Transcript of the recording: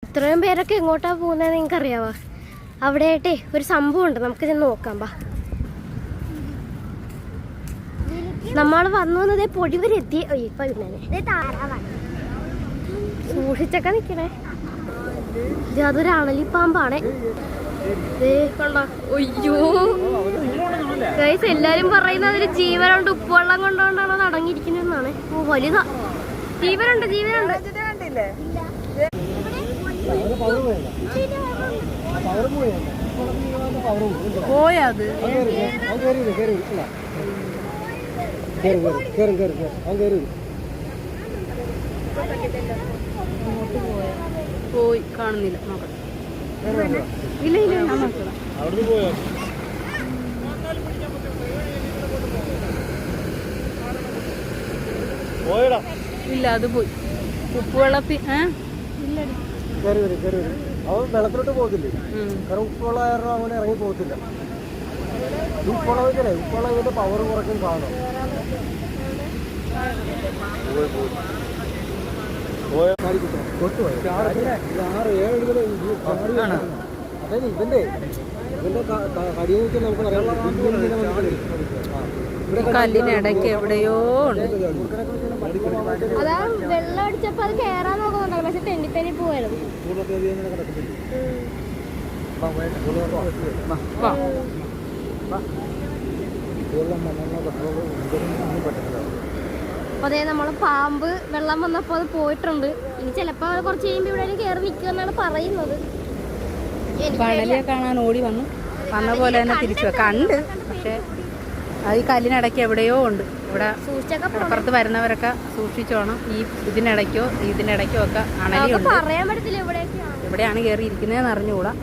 ഇത്രയും പേരൊക്കെ എങ്ങോട്ടാ പോകുന്നത് നിങ്ങൾക്ക് അറിയാവോ? അവിടെ ആയിട്ടേ ഒരു സംഭവം ഉണ്ട്, നമുക്ക് ചെന്ന് നോക്കാം. ബാ, നമ്മൾ വന്നു വന്നതേ പൊടിവരെത്തി. ഇപ്പൊ പിന്നെ സൂക്ഷിച്ചൊക്കെ നിക്കണേ. അതൊരു അണലിപ്പാമ്പാണ്. കണ്ടോ? അയ്യോ ഗൈസ്, എല്ലാരും പറയുന്നത് ഒരു ജീവനുണ്ട്, ഉപ്പുവെള്ളം കൊണ്ടുകൊണ്ടാണ് അത് അടങ്ങിയിരിക്കുന്നതെന്നാണ്. ഓ വലുതാ, ജീവനുണ്ട് ജീവനുണ്ട്. പോയത് പോയി കാണുന്നില്ല. ഇല്ല ഇല്ല, ഇല്ല അത് പോയി. ഉപ്പുവെള്ളത്തിൽ വെള്ളത്തിലോട്ട് പോകത്തില്ലേ? കാരണം ഉപ്പുവെള്ളം കാരണം അങ്ങനെ ഇറങ്ങി പോകത്തില്ല. ഉപ്പുവെള്ളം വെച്ചാലേ ഉപ്പുവെള്ളം ഇതിന്റെ പവർ കുറയ്ക്കും കാണും. അതായത് ഇവന്റെ കടിയെന്ന് വെച്ചാൽ നമുക്ക് കല്ലിനിടയ്ക്ക് എവിടെയോ ഉണ്ട്. അതാ വെള്ളം അടിച്ചപ്പോ അത് കേറാൻ നോക്കുന്നുണ്ടാവും, പക്ഷെ തെന്നി തെന്നി പോയാലും. അപ്പൊ അതേ നമ്മള് പാമ്പ് വെള്ളം വന്നപ്പോ അത് പോയിട്ടുണ്ട്. ഇനി ചിലപ്പോ കുറച്ച് കഴിയുമ്പോ ഇവിടെ കയറി നിൽക്കുമെന്നാണ് പറയുന്നത്. കടലിയെ കാണാൻ ഓടി വന്ന പോലെ തന്നെ തിരിച്ചു കണ്ട്. പക്ഷെ അത് ഈ കല്ലിനിടയ്ക്ക് എവിടെയോ ഉണ്ട്. ഇവിടെ അപ്പുറത്ത് വരുന്നവരൊക്കെ സൂക്ഷിച്ചോണം. ഈ ഇതിനിടയ്ക്കോ ഒക്കെ അണലിയുണ്ട്. എവിടെയാണ് കയറി ഇരിക്കുന്നതെന്ന് അറിഞ്ഞുകൂടാ.